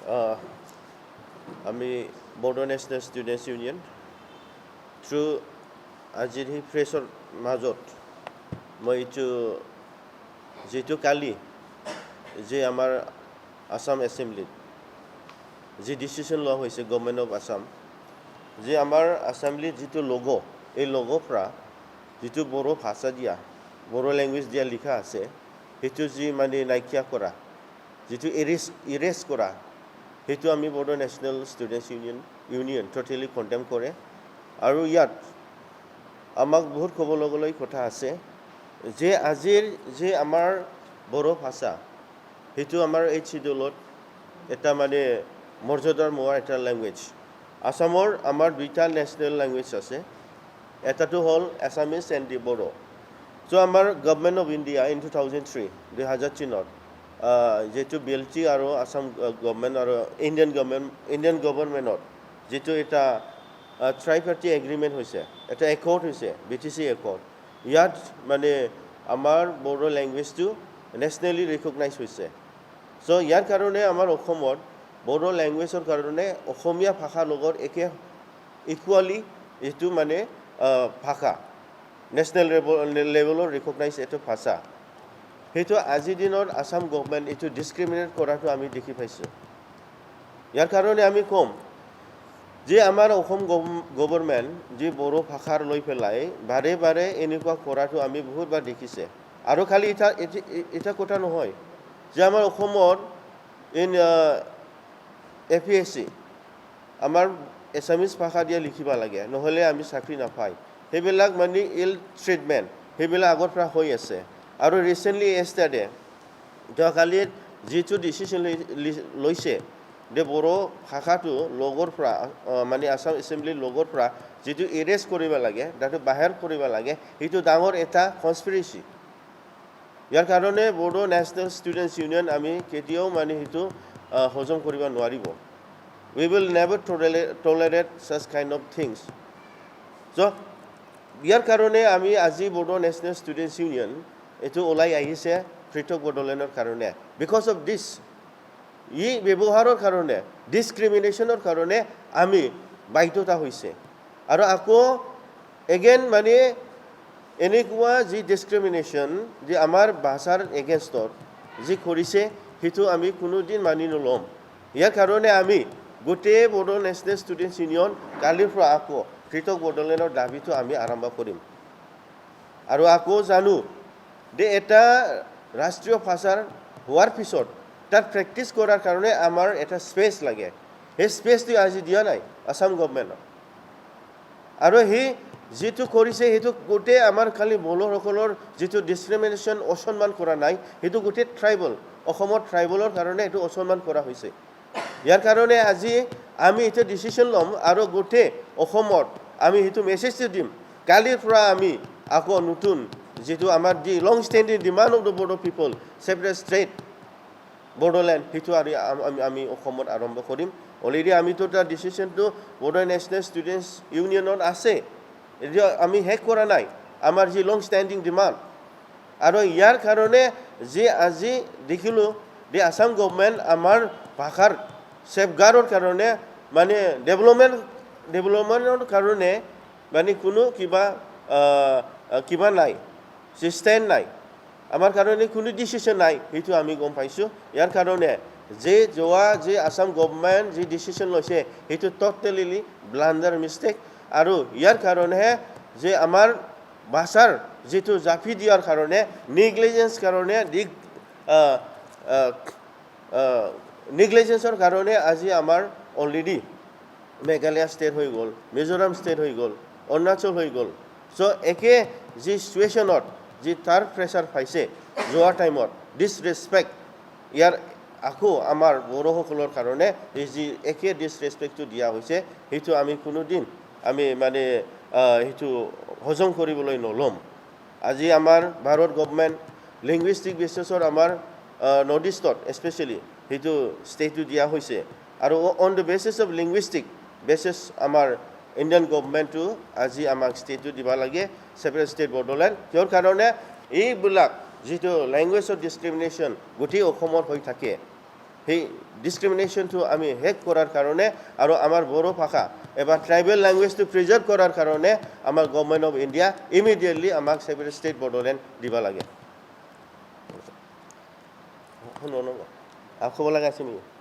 Uh, আমি Bodo national students union through আজিৰ সেই প্ৰেছৰ মাজত মই এইটো যিটো কালি যে আমাৰ আসাম এছেম্বলিত যি ডিচিশ্যন লোৱা হৈছে গভৰ্ণমেণ্ট অফ আসাম যে আমাৰ এছেম্বলিত যিটো লগো এই লগোৰ পৰা যিটো বড়ো ভাষা দিয়া বড়ো লেংগুৱেজ দিয়া লিখা আছে সেইটো যি মানে নাইকিয়া কৰা যিটো ইৰেজ কৰা সেইটো আমি Bodo national students union totally condemn কৰে আৰু ইয়াত আমাক বহুত ক'ব লগালৈ কথা আছে যে আজিৰ যে আমাৰ বড়ো ভাষা সেইটো আমাৰ এই চিডিউলত এটা মানে মৰ্যাদাৰ মোৱাৰ এটা লেংগুৱেজ আসামৰ আমাৰ দুইটা নেশ্যনেল লেংগুৱেজ আছে এটাটো হ'ল এছামিজ এণ্ড দি বড়ো চ' আমাৰ গভৰ্ণমেণ্ট অফ ইণ্ডিয়া ইন 2003 2003 যিটো BLT আৰু আসাম গভৰ্ণমেণ্ট আৰু ইণ্ডিয়ান গভৰ্ণমেণ্টত যিটো এটা ট্ৰাইপাৰ্টি এগ্ৰিমেণ্ট হৈছে এটা একৰ্ড হৈছে BTC একৰ্ড ইয়াত মানে আমাৰ বড়ো লেংগুৱেজটো নেশ্যনেলি ৰিকগনাইজ হৈছে চ' ইয়াৰ কাৰণে আমাৰ অসমত বড়ো লেংগুৱেজৰ কাৰণে অসমীয়া ভাষাৰ লগত ইকুৱেলি এইটো মানে ভাষা নেশ্যনেল লেভেলৰ ৰিকগনাইজ এইটো ভাষা সেইটো আজিৰ দিনত আসাম গভৰ্ণমেণ্ট এইটো ডিছক্ৰিমিনেট কৰাটো আমি দেখি পাইছোঁ ইয়াৰ কাৰণে আমি ক'ম যে আমাৰ অসম গভৰ্ণমেণ্ট যি বড়ো ভাষাৰ লৈ পেলাই বাৰে বাৰে এনেকুৱা কৰাটো আমি বহুতবাৰ দেখিছে আৰু খালি এটা কথা নহয় যে আমাৰ অসমত ইন APSC আমাৰ এছামিজ ভাষা দিয়া লিখিব লাগে নহ'লে আমি চাকৰি নাপায় সেইবিলাক মানে ইল ট্ৰিটমেণ্ট সেইবিলাক আগৰ পৰা হৈ আছে আৰু ৰিচেণ্টলি এষ্টাৰডে যোৱাকালিৰ যিটো ডিচিশ্যন লৈছে যে বড়ো ভাষাটো লগৰ পৰা মানে আসাম এছেম্বলিৰ লগৰ পৰা যিটো ইৰেজ কৰিব লাগে তাতো বাহিৰ কৰিব লাগে সেইটো ডাঙৰ এটা কনস্পিৰেচি ইয়াৰ কাৰণে বড়ো নেশ্যনেল ষ্টুডেণ্টছ ইউনিয়ন আমি কেতিয়াও মানে সেইটো হজম কৰিব নোৱাৰিব we will never tolerate such kind of things so' ইয়াৰ কাৰণে আমি আজি বড়ো নেশ্যনেল ষ্টুডেণ্টছ ইউনিয়ন এইটো ওলাই আহিছে পৃথক বড়োলেণ্ডৰ কাৰণে বিকজ অফ দিছ ই ব্যৱহাৰৰ কাৰণে ডিছক্ৰিমিনেশ্যনৰ কাৰণে আমি বাধ্যতা হৈছে আৰু আকৌ এগেইন মানে এনেকুৱা যি ডিছক্ৰিমিনেশ্যন যি আমাৰ ভাষাৰ এগেইনষ্টত যি কৰিছে সেইটো আমি কোনোদিন মানি নল'ম ইয়াৰ কাৰণে আমি গোটেই বড়ো নেশ্যনেল ষ্টুডেণ্টছ ইউনিয়ন কালিৰ পৰা আকৌ পৃথক বড়োলেণ্ডৰ দাবীটো আমি আৰম্ভ কৰিম আৰু আকৌ জানো যে এটা ৰাষ্ট্ৰীয় ভাষাৰ হোৱাৰ পিছত তাত প্ৰেক্টিছ কৰাৰ কাৰণে আমাৰ এটা স্পেচ লাগে সেই স্পেচটো আজি দিয়া নাই আসাম গভৰ্ণমেণ্টত আৰু সেই যিটো কৰিছে সেইটো গোটেই আমাৰ খালি বড়োসকলৰ যিটো ডিছক্ৰিমিনেশ্যন অসন্মান কৰা নাই সেইটো গোটেই ট্ৰাইবেল অসমৰ ট্ৰাইবেলৰ কাৰণে এইটো অসন্মান কৰা হৈছে ইয়াৰ কাৰণে আজি আমি এইটো ডিচিশ্যন ল'ম আৰু গোটেই অসমত আমি সেইটো মেছেজটো দিম কালিৰ পৰা আমি আকৌ নতুন যিটো আমাৰ the long standing demand of the Bodo people separate state Bodoland সেইটো আৰু আমি অসমত আৰম্ভ কৰিম অলৰেডি আমিতো তাৰ ডিচিশ্যনটো বড়ো নেশ্যনেল ষ্টুডেণ্টছ ইউনিয়নত আছে এতিয়া আমি শেষ কৰা নাই আমাৰ যি লং ষ্টেণ্ডিং ডিমাণ্ড আৰু ইয়াৰ কাৰণে যি আজি দেখিলোঁ যে আসাম গভৰ্ণমেণ্ট আমাৰ ভাষাৰ ছেফগাৰ্ডৰ কাৰণে মানে ডেভেলপমেণ্টৰ কাৰণে মানে কোনো কিবা নাই ষ্টেণ্ড নাই আমাৰ কাৰণে কোনো ডিচিশ্যন নাই সেইটো আমি গম পাইছোঁ ইয়াৰ কাৰণে যে আসাম গভৰ্ণমেণ্ট যি ডিচিশ্যন লৈছে সেইটো ট'টেলি ব্লাণ্ডাৰ মিষ্টেক আৰু ইয়াৰ কাৰণেহে যে আমাৰ ভাষাৰ যিটো জাপি দিয়াৰ কাৰণে নেগলিজেঞ্চৰ কাৰণে আজি আমাৰ অলৰেডি মেঘালয় ষ্টেট হৈ গ'ল মিজোৰাম ষ্টেট হৈ গ'ল অৰুণাচল হৈ গ'ল চ' একে যি চিটুৱেশ্যনত যি তাৰ প্ৰেছাৰ পাইছে যোৱা টাইমত ডিছৰেচপেক্ট ইয়াৰ আকৌ আমাৰ বড়োসকলৰ কাৰণে যি একে ডিছৰেচপেক্টটো দিয়া হৈছে সেইটো আমি কোনোদিন আমি মানে সেইটো হজম কৰিবলৈ নল'ম আজি আমাৰ ভাৰত গভৰ্ণমেণ্ট লিংগুইষ্টিক বেচিছত আমাৰ নৰ্থ ইষ্টত স্পেচিয়েলি সেইটো ষ্টেটটো দিয়া হৈছে আৰু on the basis of linguistic basis আমাৰ ইণ্ডিয়ান গভৰ্ণমেণ্টটো আজি আমাক ষ্টেটটো দিব লাগে ছেপাৰেট ষ্টেট বড়োলেণ্ড কিহৰ কাৰণে এইবিলাক যিটো লেংগুৱেজ অফ ডিছক্ৰিমিনেশ্যন গোটেই অসমত হৈ থাকে সেই ডিসক্ৰিমিনেশনটো আমি শেষ কৰাৰ কাৰণে আৰু আমাৰ বড়ো ভাষা এবাৰ ট্ৰাইবেল ল্যাঙ্গুৱেজটো প্ৰিজাৰ্ভ কৰাৰ কাৰণে আমাৰ গভৰ্নমেণ্ট অফ ইণ্ডিয়া ইমিডিয়েটলি আমাক ছেপাৰেট ষ্টেট বড়োলেণ্ড দিব লাগে শুনো আৰু ক'ব লগা আছে নেকি